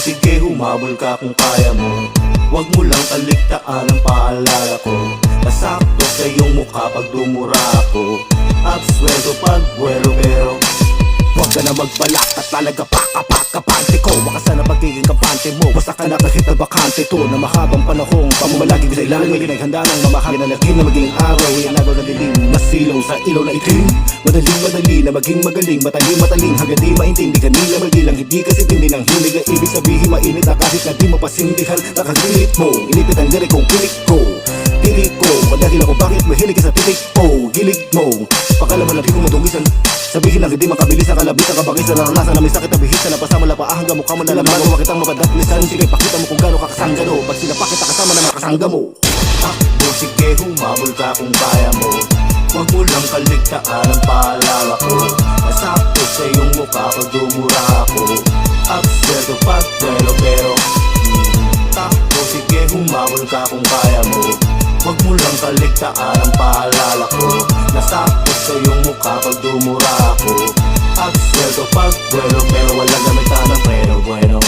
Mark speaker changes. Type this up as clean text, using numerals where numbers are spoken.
Speaker 1: sige humabol ka kung kaya mo. Huwag mo lang kaligtaan ang paalala ko. Nasakto sa iyong mukha pag dumura ako. Absueldo pag buwelo pero huwag ka na magbalak at talaga pakapante ko. Baka sana magiging kampante mo. Basta ka nakahit na bakante to na mahabang panahong pamamalagi ko sa ilalim. May ginaghanda ng mamahagi na laging na maging araw. Iyanagaw na dilim, masilaw sa ilaw na itim. Madali na maging magaling, mataling hanggang di maintindi ka nila magilang. Hindi kasi tindi ng hilig na ibig sabihin mainit na kahit na di mapasindihan. Nakagilit mo, inipit ang lirik kong pilik ko. Tirik ko, madahil ako bakit mahilig ka sa titik ko. Gilig mo, pakalaman lang di ko madungisan. Sabihin lang hindi makabilis ang kalabisan kabagay sa naranasan na may sakit na bihis na napasa mula paa hanggang mukha mo lalaman. Huwag kitang mapadaklisan, sige pakita mo kung gano'n ka kasanggano. Pag sinapak kita kasama ng mga kasangga mo. Takbo sige humabol ka kung kaya mo. Huwag mo lang kaligtaan ang paalala ko. Nasakto sa iyong mukha pag dumura ako. Absueldo pag buwelo pero takbo sige humabol ka kung kaya mo. Huwag mo lang kaligtaan ang paalala ko. Nasakto sa iyong mukha pag dumura ako. Absueldo pag buwelo pero walang gamitan ng pero bueno.